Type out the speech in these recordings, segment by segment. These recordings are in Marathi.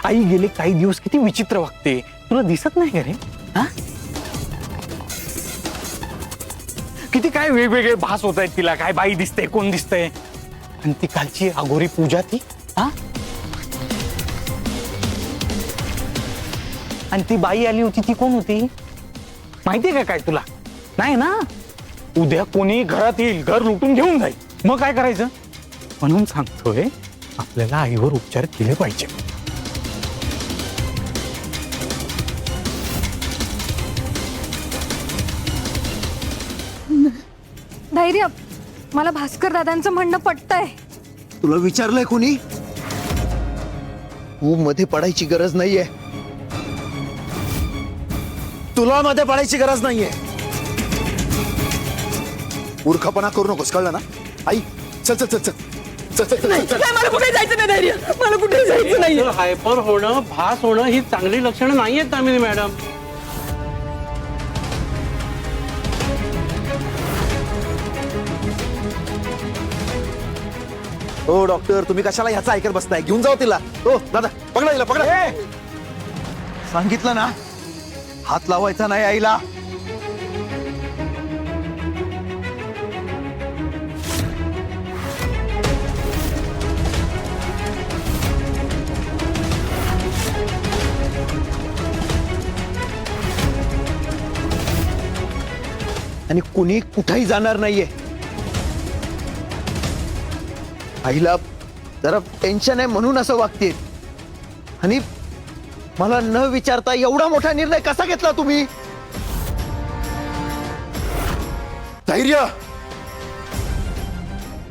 आई गेले काही दिवस किती विचित्र वागते, तुला दिसत नाही का रे? हा, किती काय वेगवेगळे भास होत आहेत तिला, काय बाई दिसते, कोण दिसतंय. आणि ती कालची अघोरी पूजा ती, हा, आणि ती बाई आली होती ती कोण होती माहितीये का काय तुला? नाही ना. उद्या कोणी घरात येईल, घर लुटून घेऊन जाईल, मग काय करायचं? म्हणून सांगतोय आपल्याला आईवर उपचार केले पाहिजे. धैर्य, मला भास्कर दादांचं म्हणणं पटतंय. तुला विचारलंय कोणी? तू मध्ये पडायची गरज नाहीये. तुला मध्ये पडायची गरज नाहीये. मूर्खपणा करू नकोस, कळलं ना? आई चल चल चल चल चल चल चल चल. मला कुठे जायचं नाही धैर्य, मला कुठे जायचं नाही. हायपर होणं, भास होणं ही चांगली लक्षणं नाहीयेत दामिनी मॅडम. हो डॉक्टर, तुम्ही कशाला ह्याचं ऐकत बसताय? घेऊन जाऊ तिला. हो दादा, पकडा तिला, पकडा. सांगितलं ना, हात लावायचा नाही आईला. आणि कुणी कुठेही जाणार नाहीये. आईला जरा टेन्शन आहे म्हणून असं वागते. आणि मला न विचारता एवढा मोठा निर्णय कसा घेतला तुम्ही? धैर्य,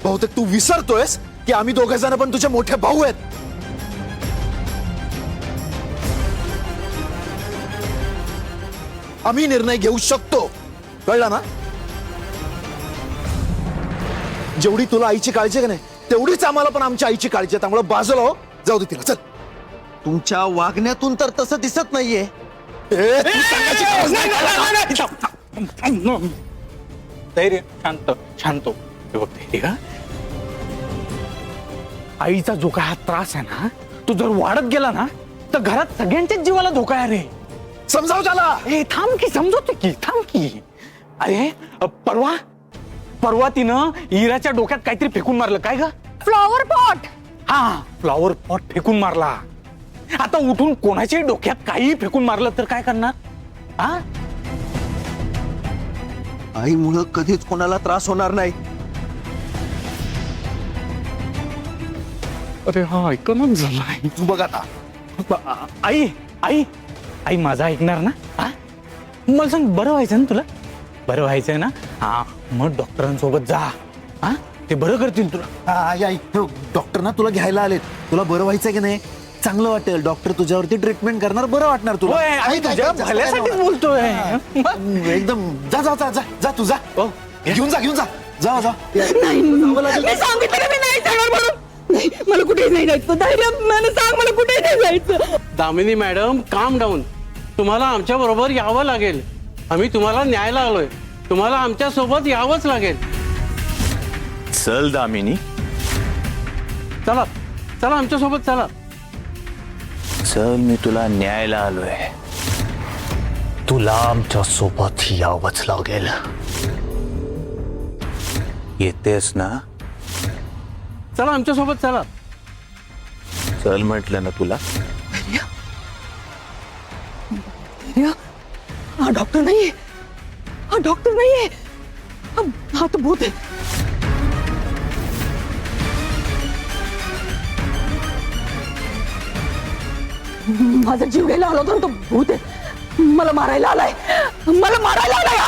बहुतेक तू विसरतोयस की आम्ही दोघे जण पण तुझे मोठे भाऊ आहेत. आम्ही निर्णय घेऊ शकतो, कळलं ना? जेवढी तुला आईची काळजी आहे का नाही, तेवढीच आम्हाला पण आमच्या आईची काळजी आहे. त्यामुळे बाजूला हो, जाऊ दे तिला. चल. तुमच्या वागण्यातून तर तसं दिसत नाहीये. तू सांगायची गरज नाही. धैर्य, शांत शांत. हे बघ धैर्य, का आईचा जो काय हा त्रास आहे ना, तो जर वाढत गेला ना तर घरात सगळ्यांच्याच जीवाला धोका आहे रे. समजाव त्याला. ए थांब की, समजवतो की, थांब की. अरे परवा तिनं हिराच्या डोक्यात काहीतरी फेकून मारलं. काय ग? Flower pot. हा, फ्लॉवर पॉट फेकून मारला. आता उठून कोणाच्याही डोक्यात काही फेकून मारलं तर काय करणार? हा, आईमुळं कधीच कोणाला त्रास होणार नाही. अरे हा ऐकूनच झालाय. तू बघ आता. आई आई आई माझं ऐकणार ना? हा, मला सांग, बरं व्हायचं ना तुला? बरं व्हायचंय ना? हा, मग डॉक्टरांसोबत जा. हा, ते बरं करतील तुला. आई डॉक्टर ना तुला घ्यायला आलेत. तुला बरं व्हायचंय की नाही? चांगलं वाटेल. डॉक्टर तुझ्यावरती ट्रीटमेंट करणार, बरं वाटणार तुला. होय, आई तुझ्या भल्यासाठीच बोलतोय. एकदम. जा जा जा जा जा, तू जा. घेऊन जा, घेऊन जा. जा जा. नाही, मी सांगितलं का मी नाही जाणार म्हणून. नाही, मला कुठेही नाही जायचं. धैर्य, मला सांग, मला कुठेही नाही जायचं. दामिनी मॅडम, काम डाऊन. तुम्हाला आमच्या बरोबर यावं लागेल. आम्ही तुम्हाला न्यायला आलोय. तुम्हाला आमच्या सोबत यावंच लागेल. चल दामिनी, चला चला, आमच्या सोबत चला. चल, मी तुला न्यायला आलोय. तुला आमच्या सोबत यावंच लागेल. येतेस ना? चला, आमच्या सोबत चला. चल म्हटलं ना तुला. हा डॉक्टर नाहीये, हा डॉक्टर नाहीये, हा तो भूत आहे. माझा जीव घ्यायला आला होता, तो भूत आहे. मला मारायला आलाय, मला मारायला आलाय.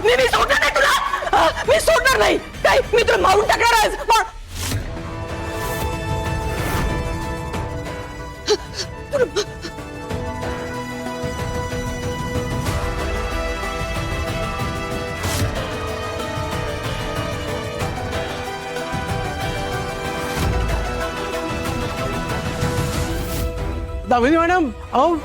मी सोडणार नाही तुला. मी सोडणार नाही. काय, मी तुला मारून टाकणार आहेस. दामिनी मॅडम, अहो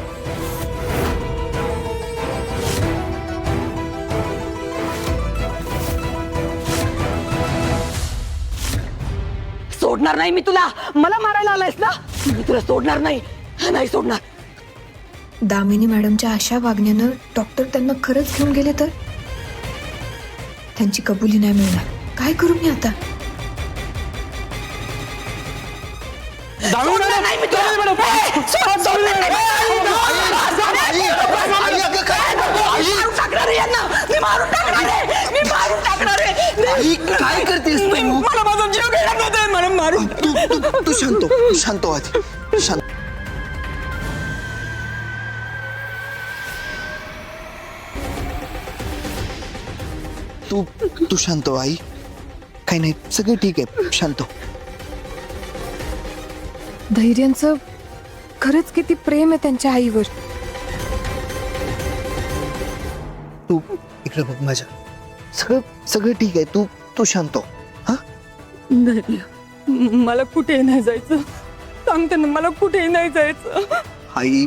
सोडणार नाही मी तुला. मला मारायला आलायस ना, मी तुला सोडणार नाही. नाही सोडणार. दामिनी मॅडमच्या अशा वागण्यानं डॉक्टर त्यांना खरंच घेऊन गेले तर त्यांची कबुली नाही मिळणार. काय करू मी आता? सोडणार नाही मी तुला. सोडणार नाही. मारून टाकणार आहे यांना. मी मारून टाकणार आहे. मी मारून टाकणार आहे. आई, काय करतेस तू? मला माझा जीव घेणार नाही. मला मारून तू शांत हो, शांत हो आधी, शांत. तू शांत हो आई. काही नाही, सगळं ठीक आहे, शांत हो. धैर्यांचं खरंच किती प्रेम आहे त्यांच्या आईवर. तू इकडे बघ माझ्या. सगळं ठीक आहे. तू शांत हो. हा, मला कुठे नाही जायचं. सांगते ना, मला कुठेही नाही जायचं. आई,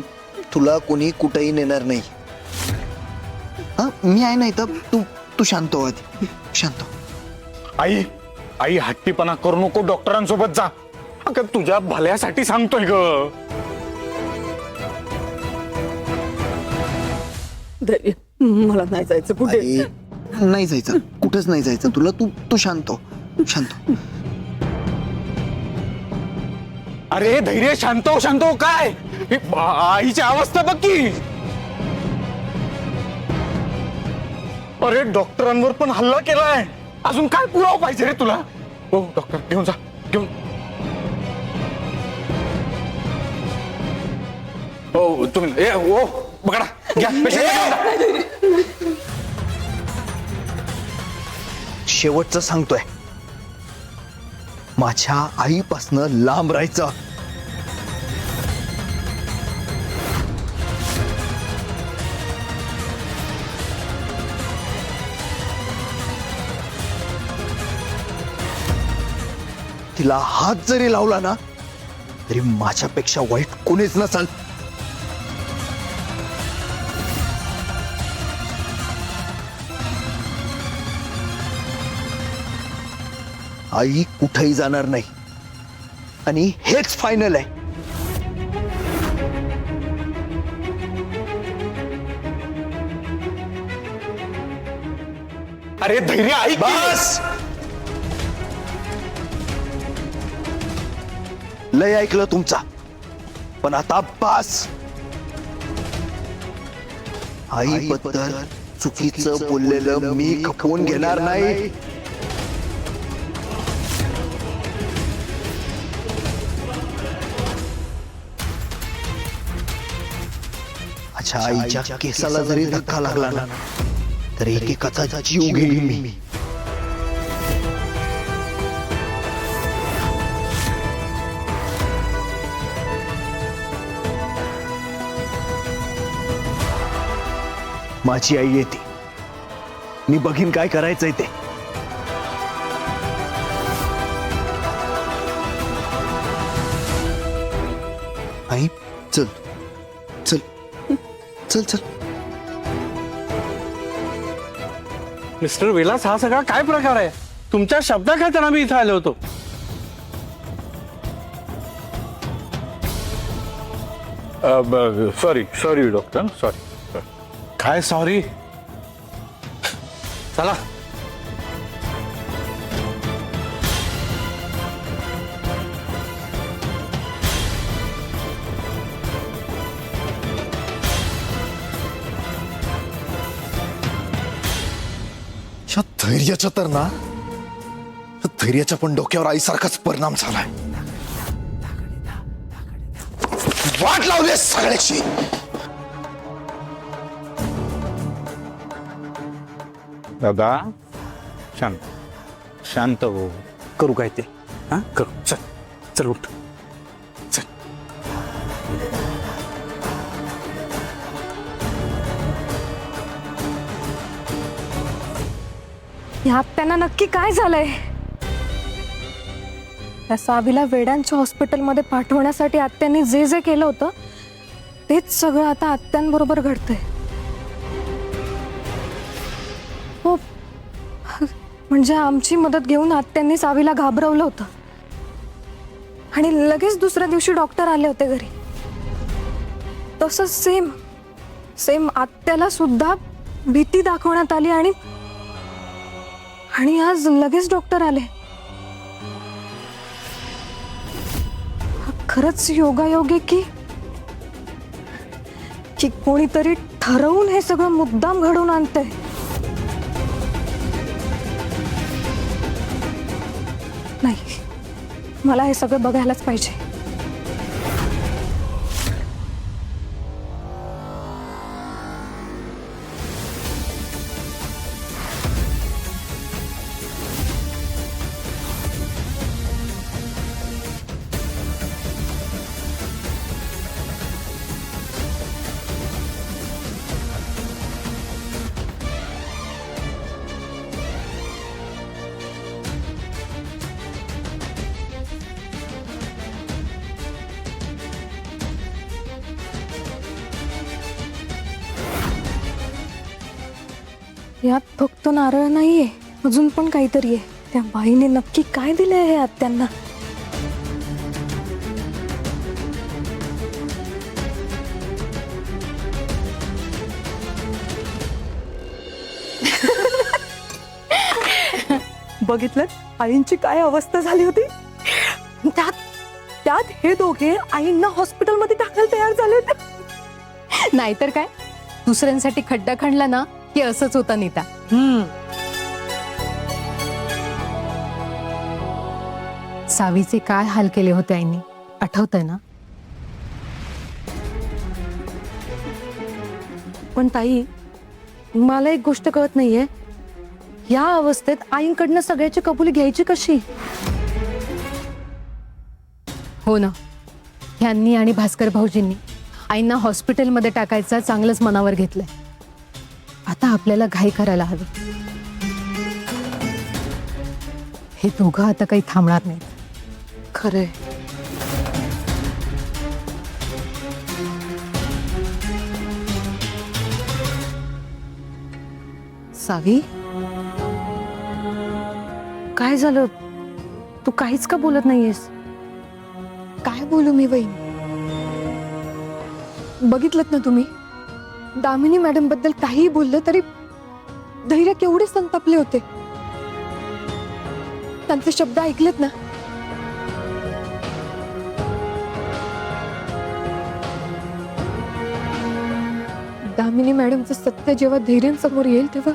तुला कोणी कुठेही नेणार नाही. हा, मी आहे नाही तर तू शांत हो आधी, शांत हो. आई आई हट्टीपणा करू नको, डॉक्टरांसोबत जा. अगं तुझ्या भल्यासाठी सांगतोय ग. धैर्य, मला नाही जायचं कुठे. आई, नाही जायचं, कुठंच नाही जायचं तुला. तू शांत हो, शांत हो. अरे धैर्य, शांत हो काय? ही आईची अवस्था बघ की. अरे डॉक्टरांवर पण हल्ला केलाय. अजून काय पुरावा पाहिजे रे तुला? हो डॉक्टर, घेऊन जा, घेऊन. हो तुम्ही ओ बघा घ्या patient ला घेऊन जा. शेवटचं सांगतोय, माझ्या आईपासनं लांब राहायचं. तिला हात जरी लावला ना तरी माझ्यापेक्षा वाईट कोणीच नसल. आई कुठेही जाणार नाही आणि हेच फायनल आहे. अरे धैर्य ऐक की. बस, लय ऐकलं तुमचा, पण आता बस. आईबद्दल चुकीचं बोललेलं मी खपवून घेणार नाही. माझ्या आईच्या केसाला जरी धक्का लागला ना तरी एकेकाचा जीव घेईन मी. माझी आई येते, मी बघीन काय करायचंय ते. आई, चल चल चल चल. मिस्टर विलास, हा सगळा काय प्रकार आहे? तुमच्या शब्दाखातर आम्ही इथं आलो होतो. Sorry doctor, sorry. काय सॉरी? चला. या धैर्याच्या तर ना, धैर्याच्या पण डोक्यावर आईसारखाच परिणाम झालाय. वाट लावली सगळ्याची. दादा शांत हो. करू काय ते? हा करू. चल चल उठ. चल. ह्यात त्यांना नक्की काय झालंय? त्या सावीला वेड्यांच्या हॉस्पिटलमध्ये पाठवण्यासाठी आत्यांनी जे जे केलं होतं तेच सगळं आता आत्यांबरोबर घडतंय. हो, म्हणजे आमची मदत घेऊन आत्यांनी सावीला घाबरवलं होतं आणि लगेच दुसऱ्या दिवशी डॉक्टर आले होते घरी. तसंच सेम सेम आत्याला सुद्धा भीती दाखवण्यात आली आणि आज लगेच डॉक्टर आले. हा खरंच योगायोग आहे की कोणीतरी ठरवून हे सगळं मुद्दाम घडवून आणतंय. नाही, मला हे सगळं बघायलाच पाहिजे. यात फक्त नारळ नाहीये, अजून पण काहीतरी आहे. त्या बाईने नक्की काय दिलंय हे आत्यांना? बघितलं आईंची काय अवस्था झाली होती. त्यात हे दोघे आईंना हॉस्पिटलमध्ये टाकायला तयार झाले होते. नाहीतर काय, दुसऱ्यांसाठी खड्डा खणला ना की असंच होतं नीता. सावीचे काय हाल केले होते आईने, आठवतंय ना? पण ताई, मला एक गोष्ट कळत नाहीये, या अवस्थेत आईंकडनं सगळ्याची कबुली घ्यायची कशी? हो ना, ह्यांनी आणि भास्कर भाऊजींनी आईंना हॉस्पिटलमध्ये टाकायचं चांगलंच मनावर घेतलंय. आता आपल्याला घाई करायला हवी. हे दोघं आता काही थांबणार नाहीत. खरंय. सावी, काय झालं? तू काहीच का बोलत नाहीयेस? काय बोलू मी वहिनी? बघितलत ना तुम्ही, दामिनी मॅडम बद्दल काहीही बोललं तरी धैर्य केवढे संतापले होते. त्यांचे शब्द ऐकलेत ना? दामिनी मॅडमचं सत्य जेव्हा धैर्यांसमोर येईल तेव्हा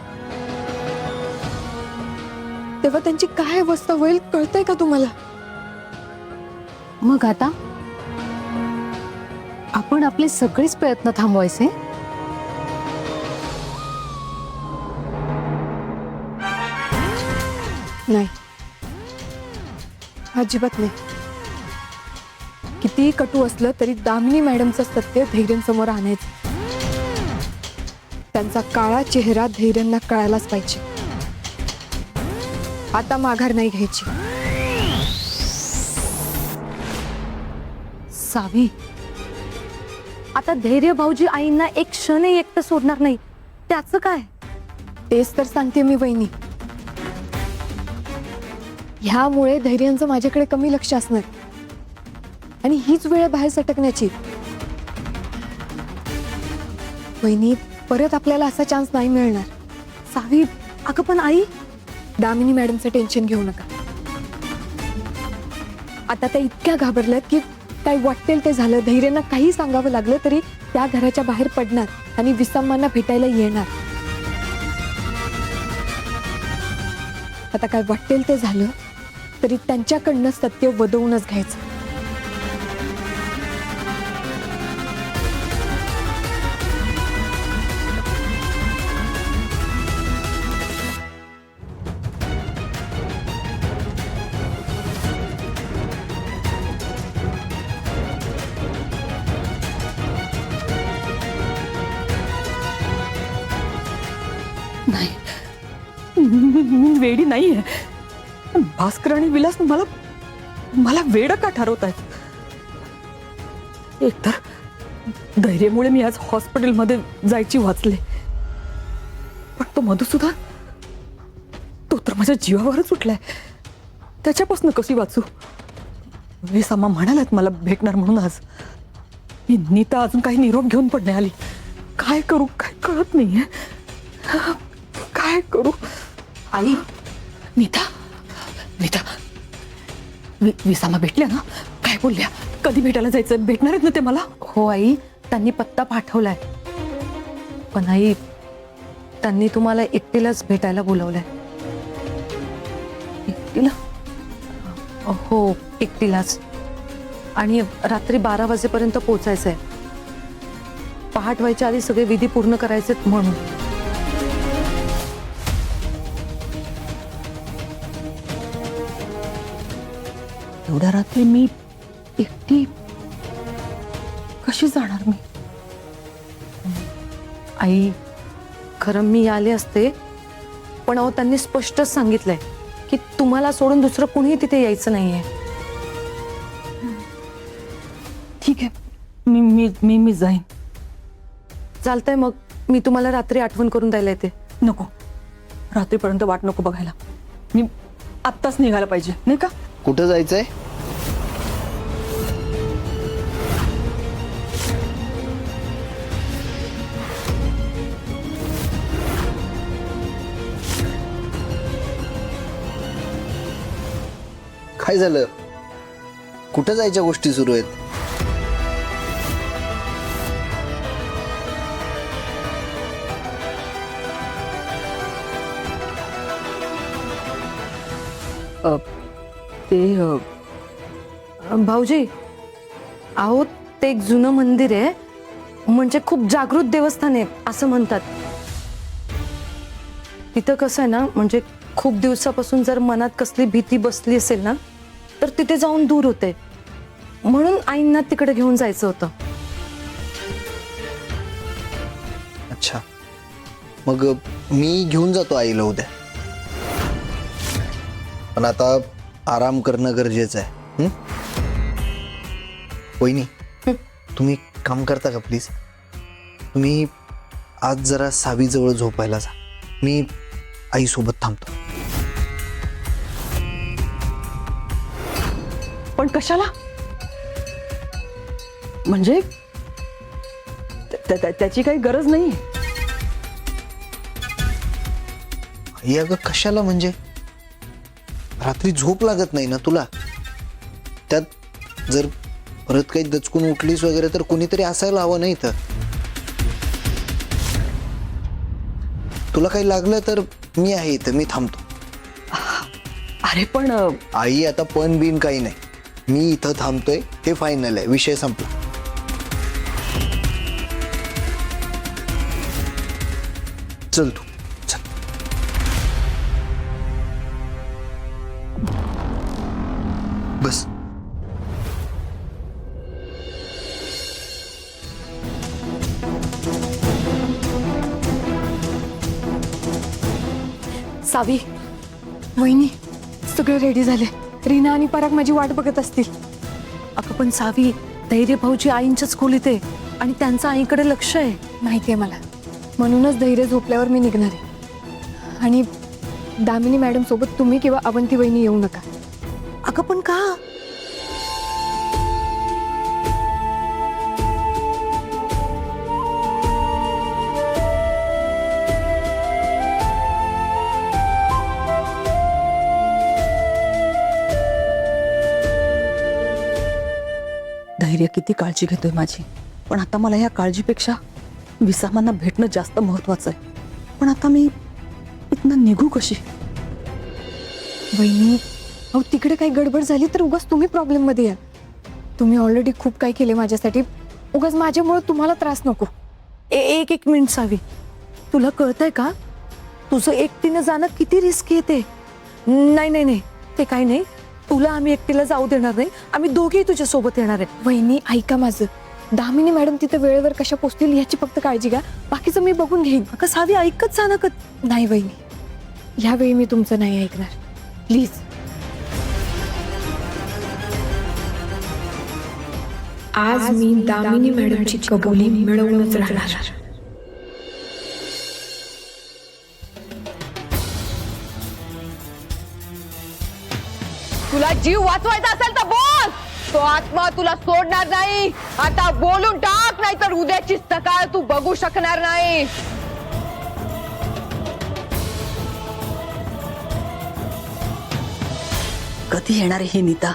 त्यांची काय अवस्था होईल कळतंय का तुम्हाला? मग आता आपण आपले सगळेच प्रयत्न थांबवायचे. नाही, अजिबात नाही. कितीही कटू असलं तरी दामिनी मॅडमचं सत्य धैर्यांसमोर आणायचं. त्यांचा काळा चेहरा धैर्यांना कळायलाच पाहिजे. आता माघार नाही घ्यायची. सावी, आता धैर्य भाऊजी आईंना एक क्षणही एकटं सोडणार नाही, त्याचं काय? तेच तर सांगते मी वहिनी. ह्यामुळे धैर्यांचं माझ्याकडे कमी लक्ष असणार आणि हीच वेळ बाहेर सटकण्याची. वहिनी, परत आपल्याला असा चान्स नाही मिळणार. सावी, अगं पण आई, दामिनी मॅडमचं टेन्शन घेऊ नका. आता त्या इतक्या घाबरल्यात की काय वाटेल ते झालं, धैर्यांना काही सांगावं लागलं तरी त्या घराच्या बाहेर पडणार आणि विसम्मांना भेटायला येणार. आता काय वाटेल ते झालं तरी त्यांच्याकडनं सत्य वदवूनच घ्यायचं. मी वेडी नाहीये. भास्कर आणि विलास मला वेड का ठरवत आहेत? एकतर धैर्यामुळे मी आज हॉस्पिटलमध्ये जायची वाचले, पण तो मधुसूदन, तो तर माझ्या जीवावरच उठलाय. त्याच्यापासून कशी वाचू? विसामा म्हणालात मला भेटणार म्हणून आज. नीता अजून काही निरोप घेऊन पण नाही आली. काय करू काय कळत नाहीये. काय करू. आई, नीता नीता विसामा भेटल्या ना? काय बोलल्या? कधी भेटायला जायचं? भेटणार आहेत ना ते मला? हो आई, त्यांनी पत्ता पाठवलाय. पण आई, त्यांनी तुम्हाला एकटीलाच भेटायला बोलवलंय. एकटीला? हो, एकटीलाच. आणि रात्री 12 वाजेपर्यंत पोहोचायचंय. पहाट व्हायच्या आधी सगळे विधी पूर्ण करायचे म्हणून. एवढ्या रात्री मी एकटी कशी जाणार मी? आई, खरं मी आले असते, पण अहो त्यांनी स्पष्टच सांगितलंय की तुम्हाला सोडून दुसरं कुणीही तिथे यायचं नाहीये. ठीक आहे, मी मी मी मी जाईन. चालतंय, मग मी तुम्हाला रात्री आठवण करून द्यायला येते. नको, रात्रीपर्यंत वाट नको बघायला. मी आत्ताच निघायला पाहिजे, नाही का? कुठं जायचंय? काय झालं? कुठं जायच्या गोष्टी सुरू आहेत? ते भाऊजी, अहो ते एक जुनं मंदिर आहे, म्हणजे खूप जागृत देवस्थान आहे असं म्हणतात. तिथं कसं आहे ना, म्हणजे खूप दिवसापासून जर मनात कसली भीती बसली असेल ना, तर तिथे जाऊन दूर होते. म्हणून आईंना तिकडे घेऊन जायचं होतं. अच्छा, मग मी घेऊन जातो आईला उद्या. पण आता आराम करणं गरजेचं आहे. वहिनी, तुम्ही काम करता का प्लीज? तुम्ही आज जरा सावीजवळ झोपायला जा. मी आईसोबत थांबतो. पण कशाला? म्हणजे त्याची काही गरज नाही. आई अगं, कशाला म्हणजे? रात्री झोप लागत नाही ना तुला? त्यात जर परत काही दचकून उठलीस वगैरे तर कोणीतरी असायला हवं नाही. तर तुला काही लागलं तर मी आहे इथं, मी थांबतो. अरे पण आई, आता पण बिन काही नाही. मी इथं थांबतोय, हे फायनल आहे. विषय संपला. चल तू, चल. बस. सावी, वहिनी, सगळे रेडी झाले. रीना आणि पराग माझी वाट बघत असतील. अगं पण सावी, धैर्य भाऊजी आईंच्याच खोलीत आहे आणि त्यांचं आईकडे लक्ष आहे. माहिती आहे मला, म्हणूनच धैर्य झोपल्यावर मी निघणार आहे. आणि दामिनी मॅडम सोबत तुम्ही किंवा अवंती वहिनी येऊ नका. अगं पण का? धैर्य किती काळजी घेतोय माझी, पण आता मला या काळजीपेक्षा विसामांना भेटणं जास्त महत्वाचं आहे. पण आता मी इथनं निघू कशी? वहिनी, अहो तिकडे काही गडबड झाली तर उगाच तुम्ही प्रॉब्लेममध्ये या. तुम्ही ऑलरेडी खूप काही केले माझ्यासाठी, उगाच माझ्यामुळे तुम्हाला त्रास नको. एक मिनिट सावी, तुला कळतंय का? तुझं एकटीनं जाणं किती रिस्क येते. नाही नाही नाही, ते काही नाही. तुला आम्ही एकटीला जाऊ देणार नाही. आम्ही दोघेही तुझ्या सोबत येणार आहे. वहिनी ऐका माझं, दामिनी मॅडम तिथे वेळेवर कशा पोचतील याची फक्त काळजी घ्या. बाकीचं मी बघून घेईन. अगं सावी, ऐकत जा ना. नाही वहिनी, ह्यावेळी मी तुमचं नाही ऐकणार, प्लीज. आज मी दामिनी मॅडमची कबुली मिळवूनच राहणार. तुला जीव वाचवायचा असेल तर बोल. तो आत्मा तुला सोडणार नाही. आता बोलून टाक, नाहीतर उद्याची सकाळ तू बघू शकणार नाही. कधी येणार आहे ही नीता?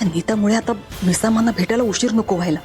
या नीतामुळे आता मिसामांना भेटायला उशीर नको व्हायला.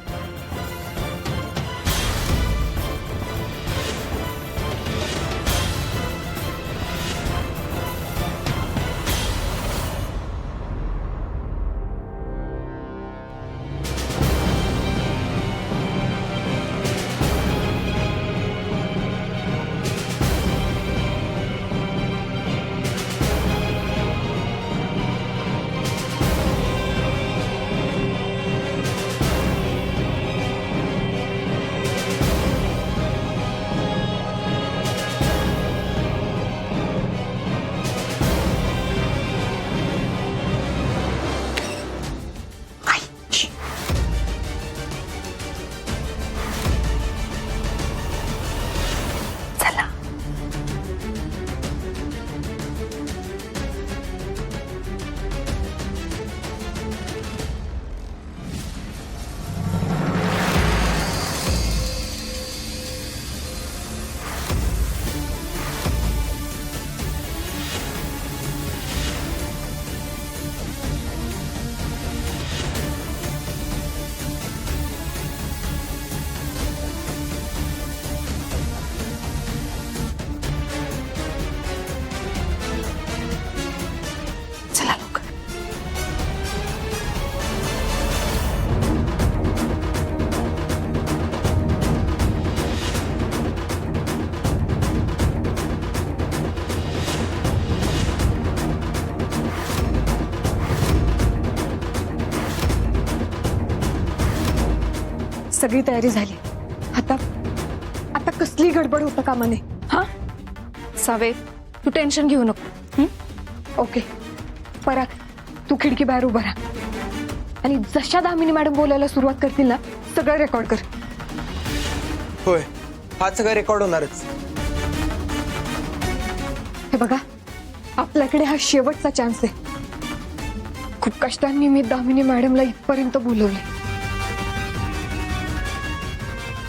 सगळी तयारी झाली. आता आता कसली गडबड होतं कामाने. हा सावे, तू टेन्शन घेऊ नको. ओके पराग, तू खिडकी बाहेर उभा राहा आणि जशा दामिनी मॅडम बोलायला सुरुवात करतील ना, सगळं रेकॉर्ड कर. होय, हा सगळं रेकॉर्ड होणारच. हे बघा, आपल्याकडे हा शेवटचा चान्स आहे. खूप कष्टांनी मी दामिनी मॅडमला इथपर्यंत बोलवले.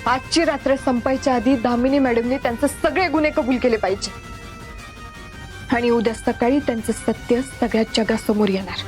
आजची रात्र संपायच्या आधी दामिनी मॅडमने त्यांचे सगळे गुन्हे कबूल केले पाहिजे आणि उद्या सकाळी त्यांचं सत्य सगळ्या जगासमोर येणार.